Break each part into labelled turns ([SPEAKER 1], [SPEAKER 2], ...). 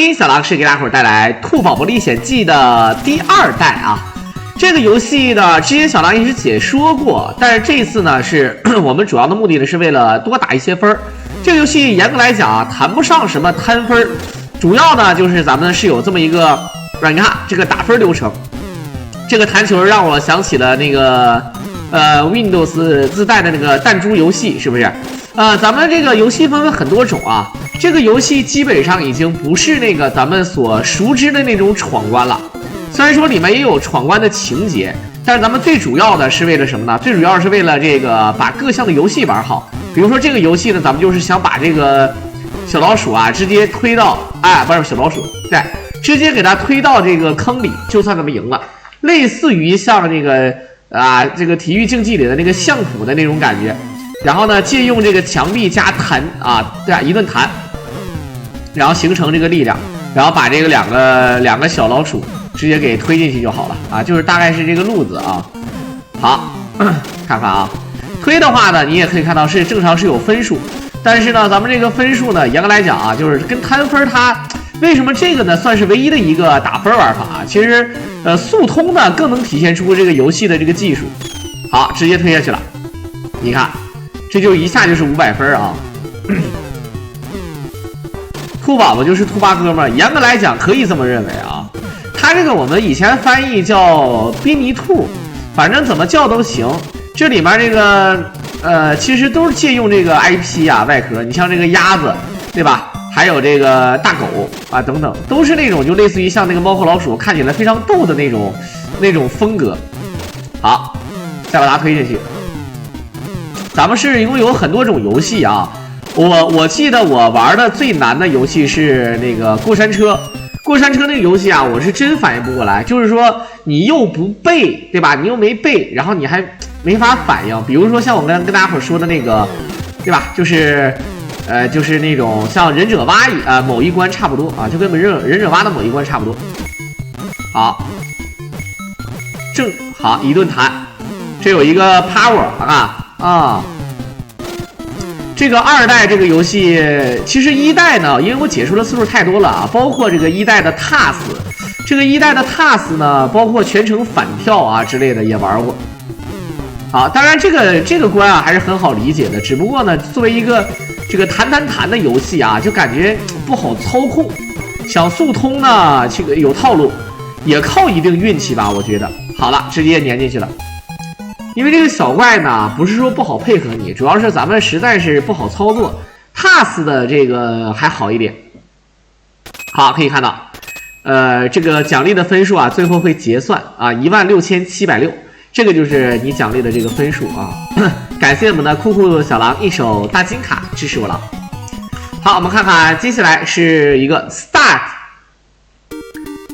[SPEAKER 1] 天小狼是给大伙儿带来《兔宝宝历险记》的第2代啊。这个游戏呢，之前小狼也是解说过，但是这次呢，是我们主要的目的呢，是为了多打一些分。这个游戏严格来讲啊，谈不上什么贪分，主要呢就是咱们是有这么一个，你看这个打分流程，这个弹球让我想起了那个Windows 自带的那个弹珠游戏，是不是？咱们这个游戏分为很多种啊，这个游戏基本上已经不是那个咱们所熟知的那种闯关了。虽然说里面也有闯关的情节，但是咱们最主要的是为了什么呢？最主要是为了这个把各项的游戏玩好。比如说这个游戏呢，咱们就是想把这个小老鼠啊直接推到，不是小老鼠，对，直接给它推到这个坑里，就算咱们赢了。类似于像这个这个体育竞技里的那个相扑的那种感觉。然后呢，借用这个墙壁加弹一顿弹，然后形成这个力量，然后把这个两个小老鼠直接给推进去就好了啊，就是大概是这个路子啊。好，看看啊，推的话呢，你也可以看到是正常是有分数，但是呢，咱们这个分数呢，严格来讲啊，就是跟摊分它为什么这个呢算是唯一的一个打分玩法啊？其实速通呢更能体现出这个游戏的这个技术。好，直接推下去了，你看。这就一下就是500分啊！兔宝宝就是兔八哥们，严格来讲可以这么认为啊。他这个我们以前翻译叫宾尼兔，反正怎么叫都行。这里面这个其实都是借用这个 IP 啊外壳，你像这个鸭子，对吧？还有这个大狗啊等等，都是那种就类似于像那个猫和老鼠，看起来非常逗的那种风格。好，再把它推进去。咱们是一共有很多种游戏啊，我记得我玩的最难的游戏是那个过山车，过山车那个游戏啊，我是真反应不过来，就是说你又不背，对吧？你又没背，然后你还没法反应。比如说像我跟大家伙说的那个，对吧？就是那种像忍者蛙某一关差不多啊，就跟忍者蛙的某一关差不多。好，好一顿弹，这有一个 power 这个2代这个游戏，其实1代呢，因为我解说的次数太多了啊，包括这个1代的 TAS， 这个1代的 TAS 呢，包括全程反跳啊之类的也玩过。好，当然这个关啊还是很好理解的，只不过呢，作为一个这个弹的游戏啊，就感觉不好操控。想速通呢，这个有套路，也靠一定运气吧，我觉得。好了，直接粘进去了。因为这个小怪呢，不是说不好配合你，主要是咱们实在是不好操作。TAS 的这个还好一点。好，可以看到，这个奖励的分数啊，最后会结算啊，16760，这个就是你奖励的这个分数啊。感谢我们的酷酷小狼一手大金卡支持我了。好，我们看看接下来是一个 Start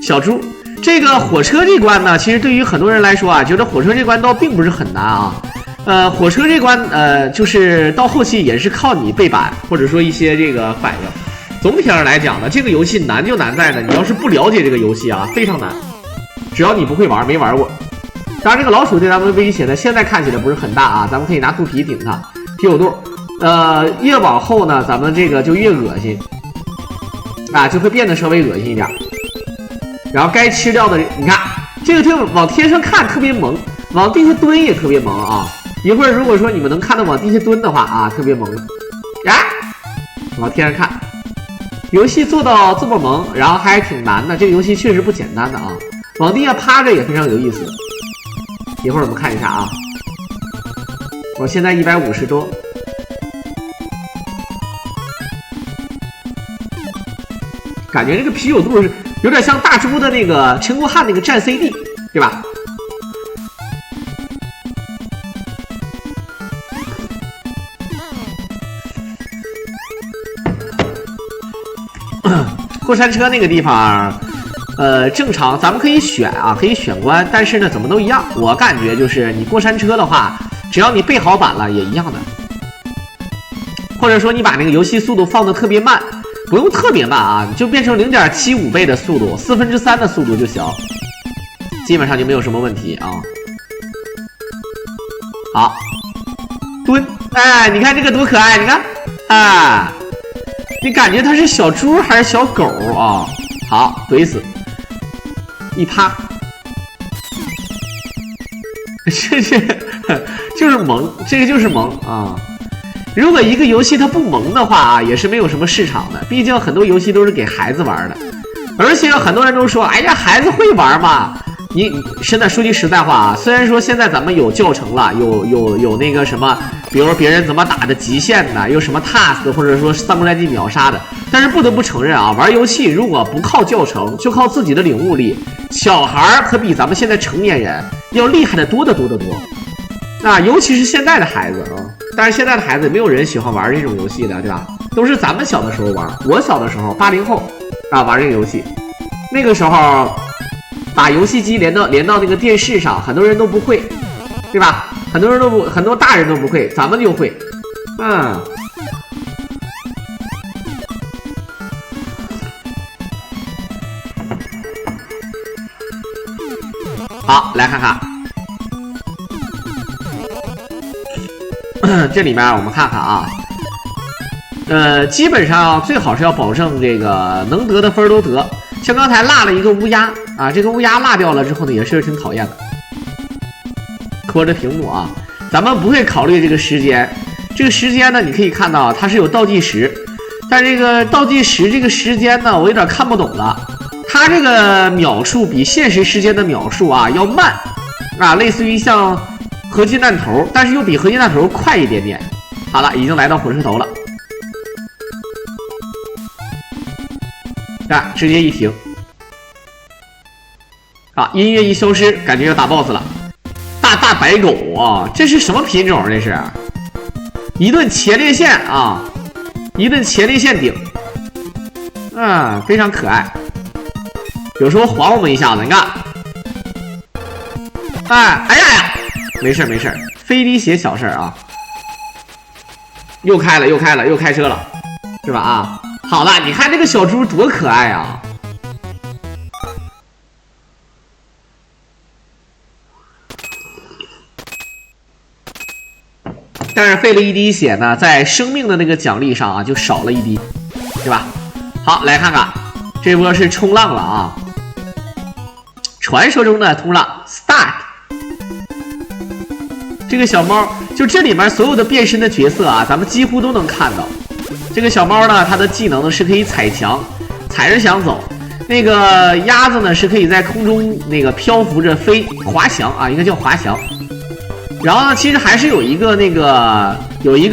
[SPEAKER 1] 小猪。这个火车这关呢，其实对于很多人来说啊，觉得火车这关倒并不是很难啊。火车这关就是到后期也是靠你背板或者说一些这个反应。总体上来讲呢，这个游戏难就难在呢，你要是不了解这个游戏啊，非常难。只要你不会玩，没玩过。当然，这个老鼠对咱们的威胁呢，现在看起来不是很大啊，咱们可以拿肚皮顶它，挺有度。越往后呢，咱们这个就越恶心啊，就会变得稍微恶心一点。然后该吃掉的，你看这个就往天上看特别萌，往地下蹲也特别萌啊！一会儿如果说你们能看到往地下蹲的话啊，特别萌往天上看，游戏做到这么萌，然后还挺难的，这个游戏确实不简单的啊！往地下趴着也非常有意思。一会儿我们看一下啊，我现在150多。感觉这个啤酒肚是有点像大猪的那个陈国汉那个战 CD， 对吧？过山车那个地方，正常咱们可以选啊，可以选关，但是呢，怎么都一样。我感觉就是你过山车的话，只要你背好板了，也一样的。或者说你把那个游戏速度放得特别慢。不用特别慢啊，就变成0.75倍的速度，3/4的速度就行，基本上就没有什么问题啊。好，蹲，哎，你看这个多可爱，你看，啊，你感觉它是小猪还是小狗啊？好，怼死，一趴，就是萌，这个就是萌啊！如果一个游戏它不萌的话啊，也是没有什么市场的，毕竟很多游戏都是给孩子玩的，而且很多人都说，哎呀，孩子会玩嘛。你现在说句实在话啊，虽然说现在咱们有教程了，有那个什么，比如说别人怎么打的极限的，有什么 task 或者说三国战记秒杀的，但是不得不承认啊，玩游戏如果不靠教程，就靠自己的领悟力，小孩可比咱们现在成年人要厉害的多得多得多。啊，尤其是现在的孩子啊，但是现在的孩子没有人喜欢玩这种游戏的，对吧？都是咱们小的时候玩，我小的时候80后啊玩这个游戏，那个时候。把游戏机连到那个电视上，很多人都不会，对吧？很多大人都不会，咱们就会。好，来看看，这里面我们看看啊，基本上最好是要保证这个能得的分都得。像刚才落了一个乌鸦啊，这个乌鸦落掉了之后呢，也是挺讨厌的。拖着屏幕啊，咱们不会考虑这个时间。这个时间呢，你可以看到它是有倒计时，但这个倒计时这个时间呢，我有点看不懂了。它这个秒数比现实时间的秒数啊要慢啊，类似于像合金弹头，但是又比合金弹头快一点点。好了，已经来到火车头了。啊，直接一停，啊，音乐一消失，感觉要打 BOSS 了。大白狗啊，这是什么品种？这是一顿前列腺啊，一顿前列腺顶，啊，非常可爱。有时候晃我们一下子，你看，哎呀，没事没事，飞滴血小事啊。又开车了，是吧？啊。好了，你看这个小猪多可爱啊！但是费了一滴血呢，在生命的那个奖励上啊，就少了一滴，对吧？好，来看看这波是冲浪了啊！传说中的冲浪 ，start。这个小猫，就这里面所有的变身的角色啊，咱们几乎都能看到。这个小猫呢，它的技能呢是可以踩墙，踩着墙走。那个鸭子呢是可以在空中那个漂浮着飞，滑翔啊，应该叫滑翔。然后呢，其实还是有一个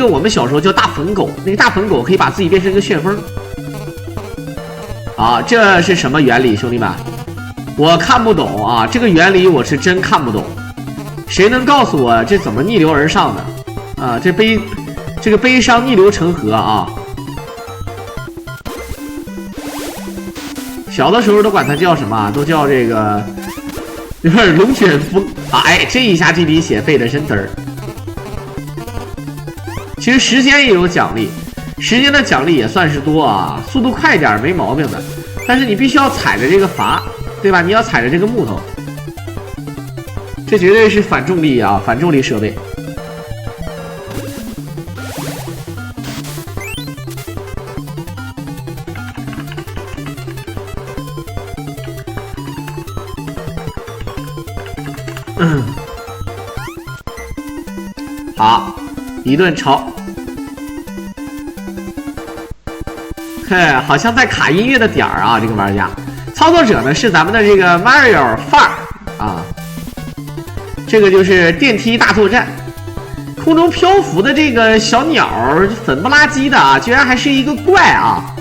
[SPEAKER 1] 我们小时候叫大粉狗，那个大粉狗可以把自己变成一个旋风。啊，这是什么原理，兄弟们？我看不懂啊，这个原理我是真看不懂。谁能告诉我这怎么逆流而上的？啊，这个悲伤逆流成河啊！小的时候都管它叫什么？都叫这个有点龙卷风。哎，这一下这滴血费的真嘚儿。其实时间也有奖励，时间的奖励也算是多啊，速度快点没毛病的。但是你必须要踩着这个筏，对吧？你要踩着这个木头，这绝对是反重力啊，反重力设备。好，一顿抄。嘿，好像在卡音乐的点儿啊，这个玩家。操作者呢是咱们的这个 Mario 范儿啊。这个就是电梯大作战，空中漂浮的这个小鸟粉不拉几的啊，居然还是一个怪啊！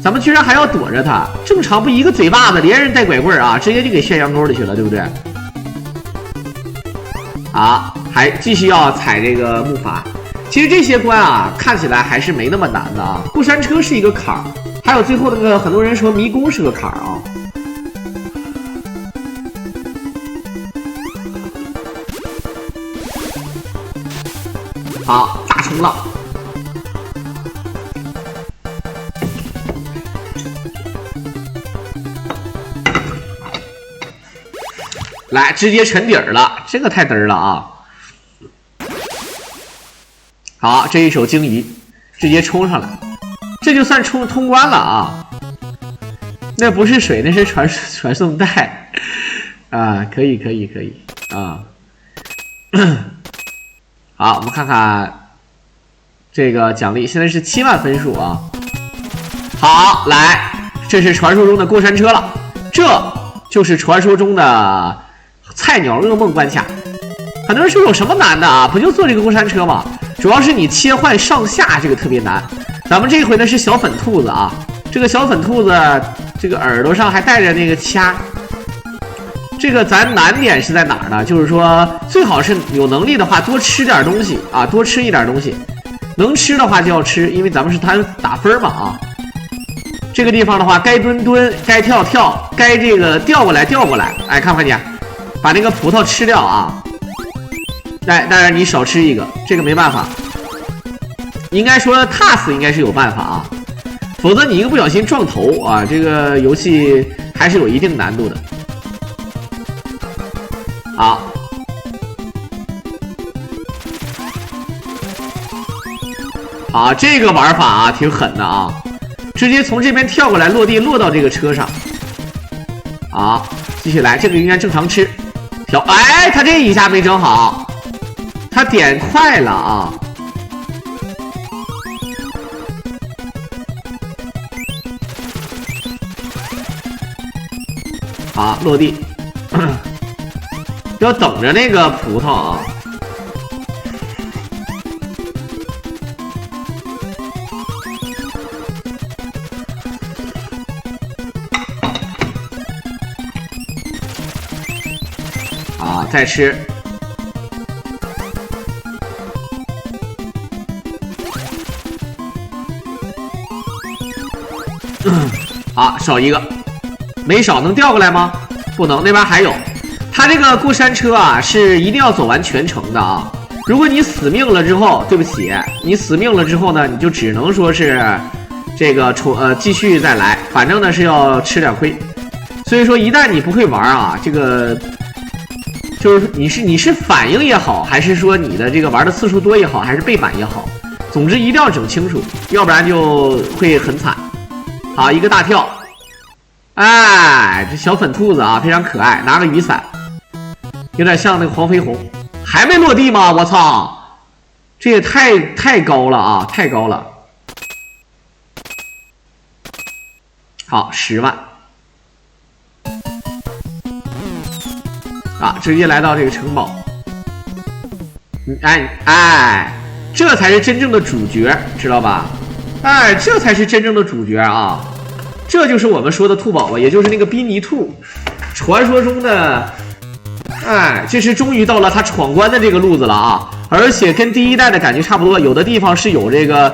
[SPEAKER 1] 咱们居然还要躲着它，正常不一个嘴巴子连人带拐棍啊，直接就给炫羊沟里去了，对不对？啊，还继续要踩这个木筏。其实这些关啊，看起来还是没那么难的啊。过山车是一个坎儿，还有最后那个很多人说迷宫是个坎儿啊。好，大冲浪。来，直接沉底儿了，这个太嘚儿了啊！好，这一手鲸鱼直接冲上来，这就算通关了啊。那不是水，那是传送带啊，可以啊。好，我们看看这个奖励，现在是7万分数啊。好，来，这是传说中的过山车了，这就是传说中的菜鸟噩梦关卡。很多人说有什么难的啊？不就坐这个过山车吗？主要是你切换上下这个特别难。咱们这回呢是小粉兔子啊，这个小粉兔子这个耳朵上还带着那个掐。这个咱难点是在哪儿呢？就是说最好是有能力的话多吃点东西啊，多吃一点东西。能吃的话就要吃，因为咱们是谈打分嘛啊。这个地方的话，该蹲，该跳，该这个调过来。哎，看见，把那个葡萄吃掉啊。当然你少吃一个，这个没办法。应该说 TAS 应该是有办法啊，否则你一个不小心撞头啊，这个游戏还是有一定难度的。好，这个玩法啊挺狠的啊，直接从这边跳过来落地，落到这个车上。好，继续来，这个应该正常吃。哎，他这一下没整好，他点快了啊。好，落地，要等着那个葡萄啊。好，再吃。好，少一个。没少，能调过来吗？不能，那边还有。它这个过山车啊，是一定要走完全程的啊。如果你死命了之后，对不起，你死命了之后呢，你就只能说是这个继续再来，反正呢是要吃点亏。所以说，一旦你不会玩啊，这个就是你是反应也好，还是说你的这个玩的次数多也好，还是背板也好，总之一定要整清楚，要不然就会很惨。好，一个大跳。哎，这小粉兔子啊，非常可爱，拿个雨伞，有点像那个黄飞鸿。还没落地吗？我操，这也太高了啊，太高了。好，10万啊，直接来到这个城堡。哎，这才是真正的主角，知道吧？哎，这才是真正的主角啊！这就是我们说的兔宝宝，也就是那个宾尼兔，传说中的，哎，这是终于到了他闯关的这个路子了啊！而且跟第一代的感觉差不多，有的地方是有这个，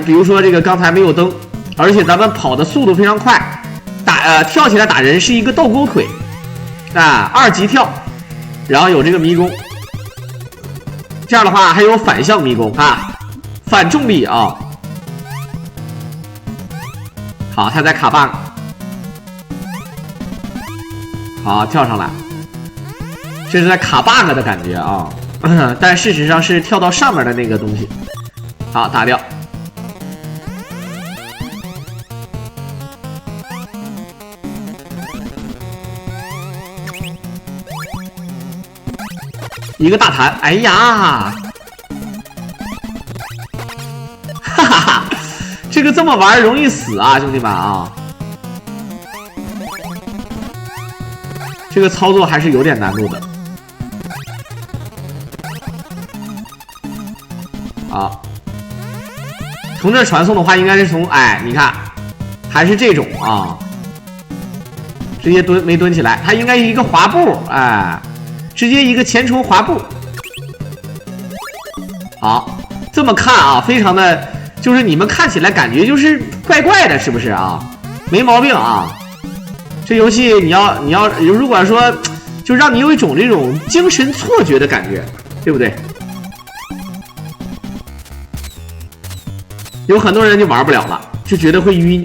[SPEAKER 1] 比如说这个刚才没有灯，而且咱们跑的速度非常快，跳起来打人是一个倒钩腿，啊，2级跳，然后有这个迷宫，这样的话还有反向迷宫啊，反重力啊。好，他在卡 bug， 好，跳上来，这是在卡 bug 的感觉啊，但事实上是跳到上面的那个东西。好，打掉。一个大弹，哎呀，哈哈哈。这个这么玩容易死啊，兄弟们啊！这个操作还是有点难度的。啊，从这传送的话，应该是从你看，还是这种啊，直接没蹲起来，它应该是一个滑步，直接一个前冲滑步。好，这么看啊，非常的。就是你们看起来感觉就是怪怪的，是不是啊？没毛病啊。这游戏你要如果说就让你有一种这种精神错觉的感觉，对不对？有很多人就玩不了了，就觉得会晕，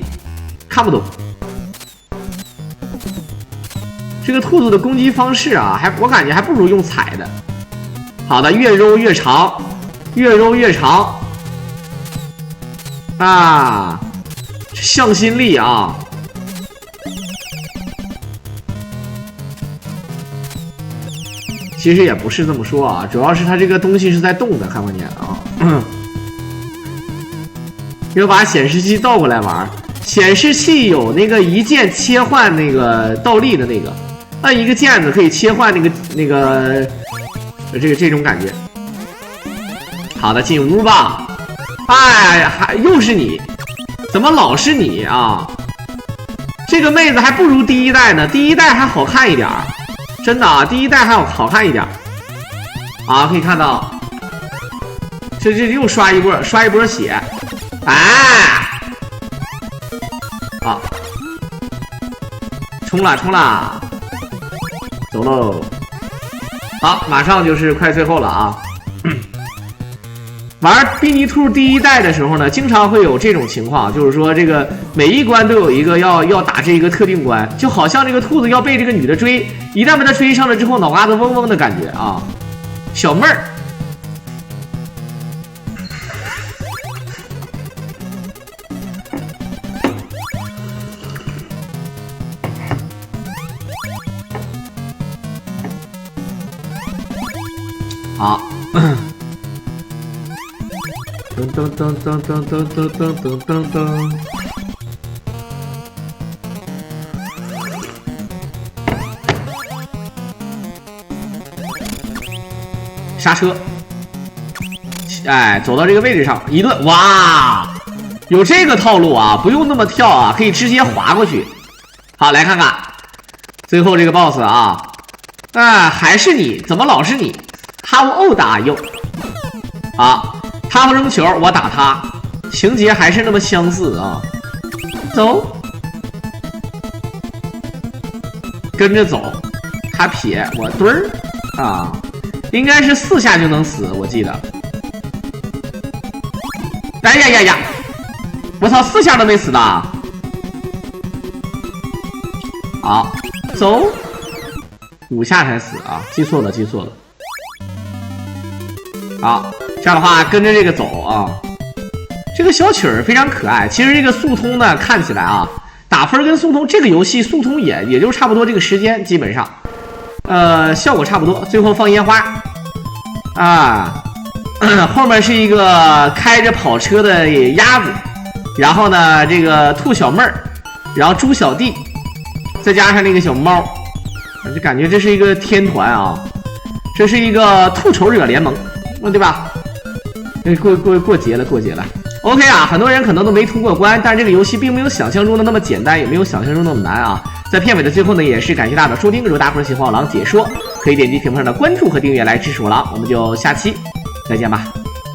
[SPEAKER 1] 看不懂。这个兔子的攻击方式啊，我感觉还不如用踩的。好的，越揉越长，越揉越长。啊，向心力啊！其实也不是这么说啊，主要是它这个东西是在动的，看不见啊。要把显示器倒过来玩，显示器有那个一键切换那个倒立的那个，按一个键子可以切换这种感觉。好的，进屋吧。哎，还又是你，怎么老是你啊？这个妹子还不如第一代呢，第一代还好看一点儿，真的啊，第一代还好看一点儿。啊，可以看到，这又刷一波血，哎，啊，冲啦，走喽！好，马上就是快最后了啊。玩宾尼兔第一代的时候呢，经常会有这种情况，就是说这个每一关都有一个要打这一个特定关，就好像这个兔子要被这个女的追，一旦被她追上了之后，脑瓜子嗡嗡的感觉啊。小妹儿，好。噔，刹车，哎，走到这个位置上一顿，哇，有这个套路啊，不用那么跳啊，可以直接滑过去。好，来看看最后这个 boss 啊，还是你，怎么老是你 ？How old are you？ 啊。他不扔球，我打他，情节还是那么相似啊！走，跟着走，他撇我墩儿啊，应该是4下就能死，我记得。哎呀，我操，4下都没死的。好，走，5下才死啊，记错了。好。这样的话，跟着这个走啊，这个小曲儿非常可爱。其实这个速通呢，看起来啊，打分跟速通这个游戏速通也就差不多这个时间，基本上，效果差不多。最后放烟花啊，后面是一个开着跑车的鸭子，然后呢，这个兔小妹儿，然后猪小弟，再加上那个小猫，就感觉这是一个天团啊，这是一个兔丑惹联盟，对吧？过节了，OK 啊，很多人可能都没通过关，但是这个游戏并没有想象中的那么简单，也没有想象中那么难啊。在片尾的最后呢，也是感谢大家的收听。如果大伙喜欢我狼解说，可以点击屏幕上的关注和订阅来支持我狼。我们就下期再见吧。